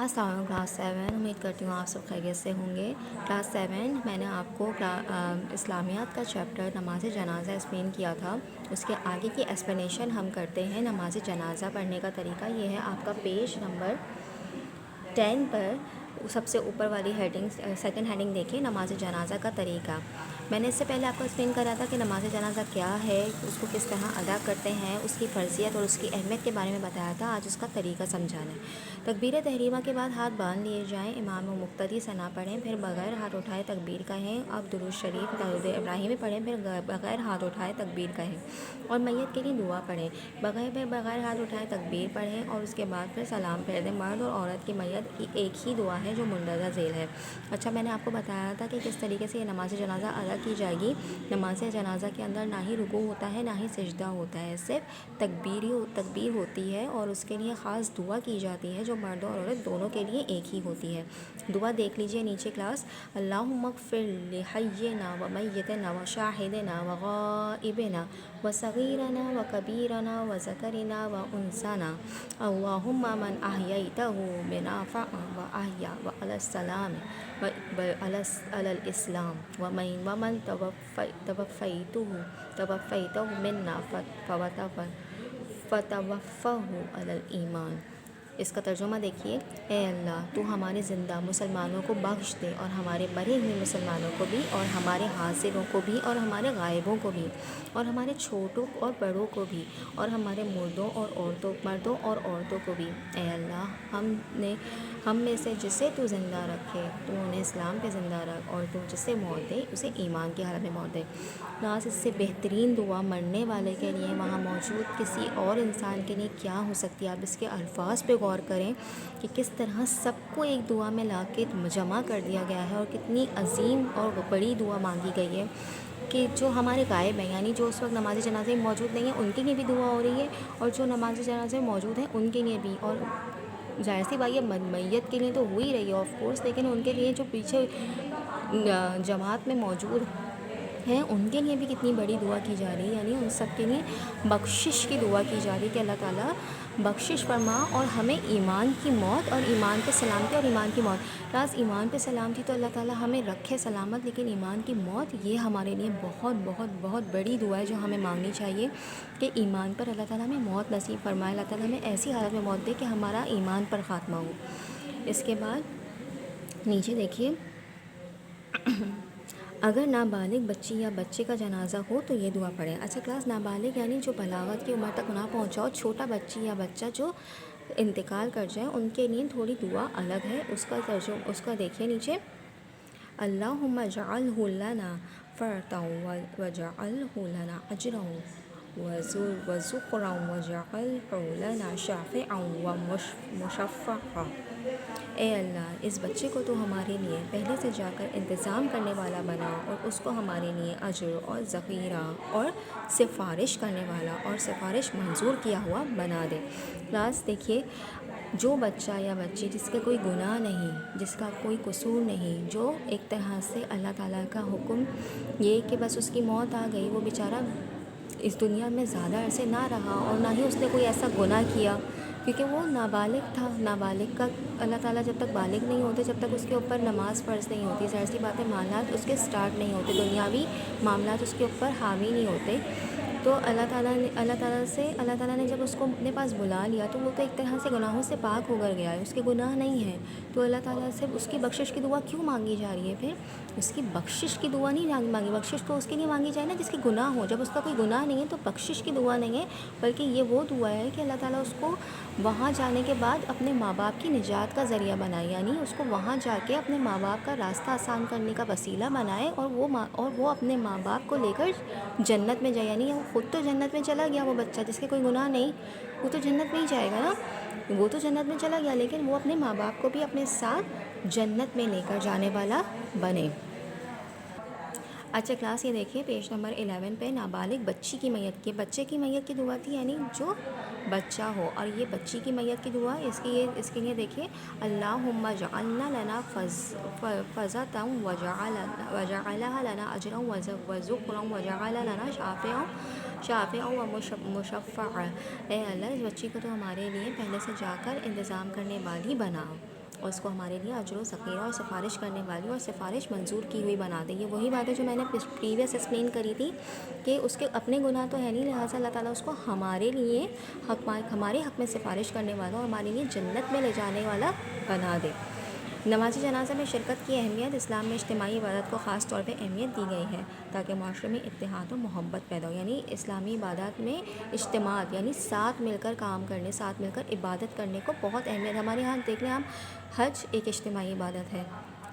السلام علیکم کلاس 7، امید کرتی ہوں آپ سب خیریت سے ہوں گے۔ کلاس 7 میں نے آپ کو اسلامیات کا چیپٹر نماز جنازہ ایکسپلین کیا تھا، اس کے آگے کی ایکسپلینیشن ہم کرتے ہیں۔ نماز جنازہ پڑھنے کا طریقہ یہ ہے، آپ کا پیج نمبر 10 پر سب سے اوپر والی ہیڈنگ، سیکنڈ ہیڈنگ دیکھیں، نماز جنازہ کا طریقہ۔ میں نے اس سے پہلے آپ کو ایکسپلین کرا تھا کہ نماز جنازہ کیا ہے، اس کو کس طرح ادا کرتے ہیں، اس کی فرضیت اور اس کی اہمیت کے بارے میں بتایا تھا۔ آج اس کا طریقہ سمجھانا ہے۔ تکبیر تحریمہ کے بعد ہاتھ باندھ لیے جائیں، امام و مقتدی ثنا پڑھیں، پھر بغیر ہاتھ اٹھائے تکبیر کہیں، اب درود شریف درود ابراہیمی پڑھیں، پھر بغیر ہاتھ اٹھائے تکبیر کہیں اور میت کے لیے دعا پڑھیں، بغیر ہاتھ اٹھائے تکبیر پڑھیں اور اس کے بعد پھر سلام پھیر دیں۔ مرد اور عورت کی میت کی ایک ہی دعا ہے جو مندرجہ ذیل ہے۔ اچھا، میں نے آپ کو بتایا تھا کہ کس طریقے سے یہ نماز جنازہ ادا کی جائے گی۔ نماز جنازہ کے اندر نہ ہی رکوع ہوتا ہے، نہ ہی سجدہ ہوتا ہے، صرف تکبیر ہوتی ہے اور اس کے لیے خاص دعا کی جاتی ہے جو مرد اور عورت دونوں کے لیے ایک ہی ہوتی ہے۔ دعا دیکھ لیجئے نیچے کلاس۔ اللہم اغفر لحینا و میتنا و شاہدنا و غائبنا و صغیرنا و کبیرنا و ذکرنا و انسانا، اللہم من احییتہ بنا و احیا و علی السلام و علی الاسلام ومن توفیتہ منا فتوفہ علی الایمان۔ اس کا ترجمہ دیکھیے۔ اے اللہ، تو ہمارے زندہ مسلمانوں کو بخش دے اور ہمارے مرے ہوئے مسلمانوں کو بھی، اور ہمارے حاضروں کو بھی، اور ہمارے غائبوں کو بھی، اور ہمارے چھوٹوں اور بڑوں کو بھی، اور ہمارے مردوں اور عورتوں کو بھی۔ اے اللہ، ہم میں سے جسے تو زندہ رکھے تو انہیں اسلام پہ زندہ رکھ، اور تو جسے موت دے اسے ایمان کی حالت میں موت دے۔ ناز اس سے بہترین دعا مرنے والے کے لیے وہاں موجود کسی اور انسان کے لیے کیا ہو سکتی ہے؟ آپ اس کے الفاظ پہ غور کریں کہ کس طرح سب کو ایک دعا میں لا کے جمع کر دیا گیا ہے، اور کتنی عظیم اور بڑی دعا مانگی گئی ہے کہ جو ہمارے غائب ہیں، یعنی جو اس وقت نماز جنازے میں موجود نہیں ہیں، ان کے لیے بھی دعا ہو رہی ہے، اور جو نماز جنازے میں موجود ہیں ان کے لیے بھی۔ اور ظاہر سی بات یہ میت کے لیے تو ہو ہی رہی ہے آف کورس، لیکن ان کے لیے جو پیچھے جماعت میں موجود ہیں ان کے لیے بھی کتنی بڑی دعا کی جا رہی ہے، یعنی ان سب کے لیے بخشش کی دعا کی جا رہی ہے کہ اللہ تعالیٰ بخشش فرما اور ہمیں ایمان کی موت اور ایمان پہ سلامتی اور ایمان کی موت۔ راز ایمان پہ سلامتی تو اللہ تعالیٰ ہمیں رکھے سلامت، لیکن ایمان کی موت یہ ہمارے لیے بہت بہت بہت بڑی دعا ہے جو ہمیں مانگنی چاہیے کہ ایمان پر اللہ تعالیٰ ہمیں موت نصیب فرمائے، اللہ تعالیٰ ہمیں ایسی حالت میں موت دے کہ ہمارا ایمان پر خاتمہ ہو۔ اس کے بعد نیچے دیکھیے، اگر نابالغ بچی یا بچے کا جنازہ ہو تو یہ دعا پڑھیں۔ اچھا کلاس، نابالغ یعنی جو بلاغت کی عمر تک نہ پہنچا ہو، چھوٹا بچی یا بچہ جو انتقال کر جائے، ان کے لیے تھوڑی دعا الگ ہے، اس کا دیکھیے نیچے۔ اللہم اجعلہ لنا فرطا واجعلہ لنا اجرا وذخرا واجعلہ لنا شافعا ومشفعا۔ اے اللہ، اس بچے کو تو ہمارے لیے پہلے سے جا کر انتظام کرنے والا بنا، اور اس کو ہمارے لیے اجر اور ذخیرہ اور سفارش کرنے والا اور سفارش منظور کیا ہوا بنا دے۔ کلاس دیکھیے، جو بچہ یا بچی جس کا کوئی گناہ نہیں، جس کا کوئی قصور نہیں، جو ایک طرح سے اللہ تعالیٰ کا حکم یہ کہ بس اس کی موت آ گئی، وہ بیچارہ اس دنیا میں زیادہ عرصے نہ رہا، اور نہ ہی اس نے کوئی ایسا گناہ کیا، کیونکہ وہ نابالغ تھا۔ نابالغ کا اللہ تعالیٰ جب تک بالغ نہیں ہوتے، جب تک اس کے اوپر نماز فرض نہیں ہوتی، ظاہر سی بات ہے معاملات اس کے سٹارٹ نہیں ہوتے، دنیاوی معاملات اس کے اوپر حاوی نہیں ہوتے، تو اللہ تعالیٰ نے جب اس کو اپنے پاس بلا لیا تو وہ تو ایک طرح سے گناہوں سے پاک ہو کر گیا ہے، اس کے گناہ نہیں ہیں، تو اللہ تعالیٰ سے اس کی بخشش کی دعا کیوں مانگی جا رہی ہے؟ پھر اس کی بخشش کی دعا نہیں مانگی، بخشش تو اس کے لیے مانگی جائے نا جس کے گناہ ہو۔ جب اس کا کوئی گناہ نہیں ہے تو بخشش کی دعا نہیں ہے، بلکہ یہ وہ دعا ہے کہ اللہ تعالیٰ اس کو وہاں جانے کے بعد اپنے ماں باپ کی نجات کا ذریعہ بنائے، یعنی اس کو وہاں جا کے اپنے ماں باپ کا راستہ آسان کرنے کا وسیلہ بنائے، اور وہ اپنے ماں باپ کو لے کر جنت میں جائے، یعنی وہ خود تو جنت میں چلا گیا، وہ بچہ جس کے کوئی گناہ نہیں وہ تو جنت میں ہی جائے گا نا، وہ تو جنت میں چلا گیا، لیکن وہ اپنے ماں باپ کو بھی اپنے ساتھ جنت میں لے کر جانے والا بنے۔ اچھا کلاس، یہ دیکھیے پیج نمبر 11 پہ نابالغ بچے کی میت کی دعا تھی، یعنی جو بچہ ہو، اور یہ بچی کی میت کی دعا اس کے لیے دیکھیے۔ اللہم اجعلنا لنا فضۃ وجعلہ لنا اجرا وذخرا وجعلہ لنا شافعا ومشفعا۔ اے اللہ، اس بچی کو تو ہمارے لیے پہلے سے جا کر انتظام کرنے والی بنا، اور اس کو ہمارے لیے اجر و ذخیرہ اور سفارش کرنے والی اور سفارش منظور کی ہوئی بنا دے۔ یہ وہی بات ہے جو میں نے پریویس ایکسپلین کری تھی کہ اس کے اپنے گناہ تو ہے نہیں، لہٰذا اللہ تعالیٰ اس کو ہمارے لیے ہمارے حق میں سفارش کرنے والا اور ہمارے لیے جنت میں لے جانے والا بنا دے۔ نماز جنازہ میں شرکت کی اہمیت۔ اسلام میں اجتماعی عبادت کو خاص طور پہ اہمیت دی گئی ہے تاکہ معاشرے میں اتحاد و محبت پیدا ہو، یعنی اسلامی عبادات میں اجتماع یعنی ساتھ مل کر کام کرنے، ساتھ مل کر عبادت کرنے کو بہت اہمیت۔ ہمارے یہاں دیکھ لیں آپ، حج ایک اجتماعی عبادت ہے،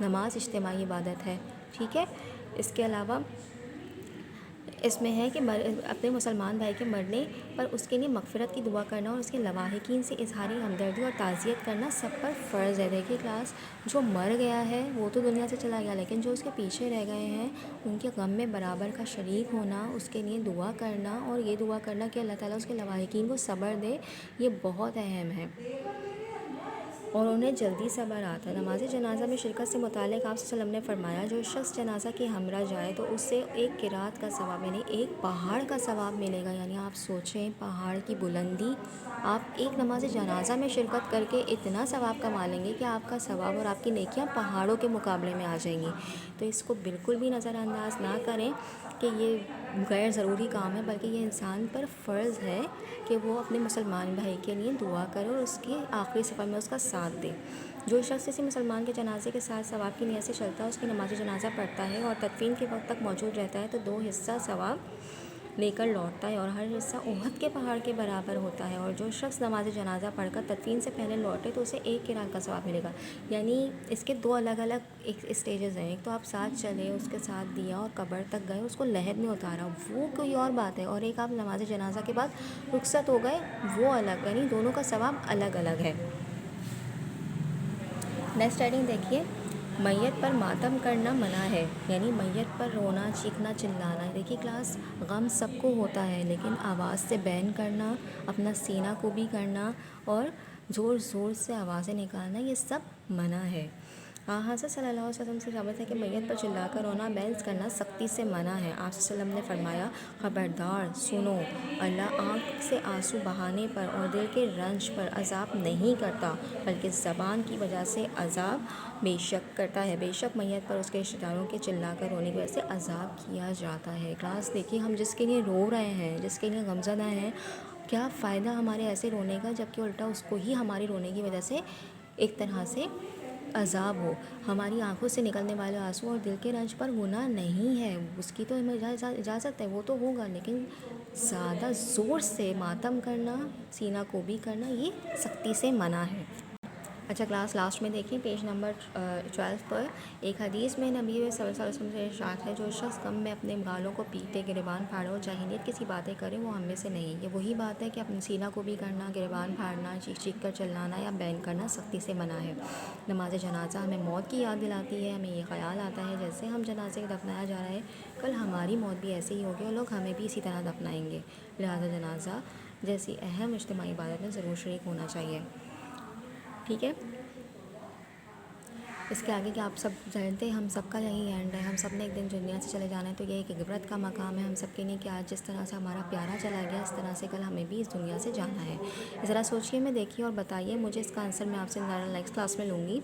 نماز اجتماعی عبادت ہے، ٹھیک ہے۔ اس کے علاوہ اس میں ہے کہ اپنے مسلمان بھائی کے مرنے پر اس کے لیے مغفرت کی دعا کرنا اور اس کے لواحقین سے اظہاری ہمدردی اور تعزیت کرنا سب پر فرض ہے۔ دیکھیے کلاس، جو مر گیا ہے وہ تو دنیا سے چلا گیا، لیکن جو اس کے پیچھے رہ گئے ہیں ان کے غم میں برابر کا شریک ہونا، اس کے لیے دعا کرنا اور یہ دعا کرنا کہ اللہ تعالیٰ اس کے لواحقین کو صبر دے، یہ بہت اہم ہے اور انہیں جلدی صبر آتا ہے۔ نماز جنازہ میں شرکت سے متعلق آپ صلی اللہ علیہ وسلم نے فرمایا، جو شخص جنازہ کے ہمراہ جائے تو اسے ایک قرات کا ثواب یعنی ایک پہاڑ کا ثواب ملے گا۔ یعنی آپ سوچیں پہاڑ کی بلندی، آپ ایک نماز جنازہ میں شرکت کر کے اتنا ثواب کما لیں گے کہ آپ کا ثواب اور آپ کی نیکیاں پہاڑوں کے مقابلے میں آ جائیں گی۔ تو اس کو بالکل بھی نظر انداز نہ کریں کہ یہ غیر ضروری کام ہے، بلکہ یہ انسان پر فرض ہے کہ وہ اپنے مسلمان بھائی کے لیے دعا کرے اور اس کی آخری سفر میں اس کا ساتھ دے۔ جو شخص کسی مسلمان کے جنازے کے ساتھ ثواب کی نیت سے چلتا ہے، اس کی نماز جنازہ پڑھتا ہے اور تدفین کے وقت تک موجود رہتا ہے تو 2 حصہ ثواب لے کر لوٹتا ہے اور ہر حصہ احد کے پہاڑ کے برابر ہوتا ہے۔ اور جو شخص نماز جنازہ پڑھ کر تدفین سے پہلے لوٹے تو اسے ایک قرات کا ثواب ملے گا۔ یعنی اس کے 2 الگ الگ اسٹیجز ہیں، ایک تو آپ ساتھ چلے، اس کے ساتھ دیا اور قبر تک گئے، اس کو لحد میں اتارا، وہ کوئی اور بات ہے، اور ایک آپ نماز جنازہ کے بعد رخصت ہو گئے، وہ الگ، یعنی دونوں کا ثواب الگ الگ ہے۔ نیکسٹ ہیڈنگ دیکھیے، میت پر ماتم کرنا منع ہے، یعنی میت پر رونا، چیخنا، چلانا۔ دیکھیے کلاس، غم سب کو ہوتا ہے لیکن آواز سے بین کرنا، اپنا سینہ کوبی کرنا اور زور زور سے آوازیں نکالنا، یہ سب منع ہے۔ حضرت صلی اللہ علیہ وسلم سے ثابت ہے کہ میت پر چلا کر رونا، بینس کرنا سختی سے منع ہے۔ آپ صلی اللہ علیہ وسلم نے فرمایا، خبردار سنو، اللہ آنکھ سے آنسو بہانے پر اور دل کے رنج پر عذاب نہیں کرتا، بلکہ زبان کی وجہ سے عذاب بے شک کرتا ہے۔ بے شک میت پر اس کے رشتہ داروں کے چلا کر رونے کی وجہ سے عذاب کیا جاتا ہے۔ کلاس دیکھیے، ہم جس کے لیے رو رہے ہیں، جس کے لیے غمزدہ ہیں، کیا فائدہ ہمارے ایسے رونے کا جبکہ الٹا اس کو ہی ہماری رونے کی وجہ سے ایک طرح سے عذاب ہو۔ ہماری آنکھوں سے نکلنے والے آنسو اور دل کے رنج پر گناہ نہیں ہے، اس کی تو ہمیں اجازت ہے، وہ تو ہوگا، لیکن زیادہ زور سے ماتم کرنا، سینہ کوبی کرنا، یہ سختی سے منع ہے۔ اچھا کلاس، لاسٹ میں دیکھیں پیج نمبر 12 پر ایک حدیث میں نبی صلی اللہ علیہ وسلم سے ارشاد ہے، جو شخص غم میں اپنے گالوں کو پیٹے، گریبان پھاڑے اور جاہلیت کی سی باتیں کرے، وہ ہم میں سے نہیں۔ یہ وہی بات ہے کہ اپنے سینہ کو بھی کرنا، گریبان پھاڑنا، چیخ چیخ کر چلانا یا بین کرنا سختی سے منع ہے۔ نماز جنازہ ہمیں موت کی یاد دلاتی ہے، ہمیں یہ خیال آتا ہے جیسے ہم جنازے کو دفنایا جا رہا ہے، کل ہماری موت بھی ایسے ہی ہوگی اور لوگ ہمیں بھی اسی طرح دفنائیں گے، لہٰذا جنازہ جیسی اہم اجتماعی عبادت میں ضرور شریک ہونا چاہیے، ٹھیک ہے۔ اس کے آگے کہ آپ سب جانتے ہیں ہم سب کا یہی اینڈ ہے، ہم سب نے ایک دن دنیا سے چلے جانا ہے، تو یہ ایک عبرت کا مقام ہے ہم سب کے لیے کہ آج جس طرح سے ہمارا پیارا چلا گیا، اس طرح سے کل ہمیں بھی اس دنیا سے جانا ہے۔ ذرا سوچیے میں، دیکھیے اور بتائیے مجھے، اس کا آنسر میں آپ سے نیکسٹ کلاس میں لوں گی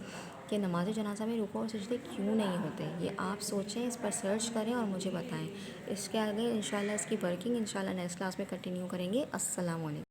کہ نماز جنازہ میں رکوع اور سجدے کیوں نہیں ہوتے۔ یہ آپ سوچیں، اس پر سرچ کریں اور مجھے بتائیں۔ اس کے آگے انشاءاللہ اس کی ورکنگ انشاءاللہ نیکسٹ کلاس میں کنٹینیو کریں گے۔ السلام علیکم۔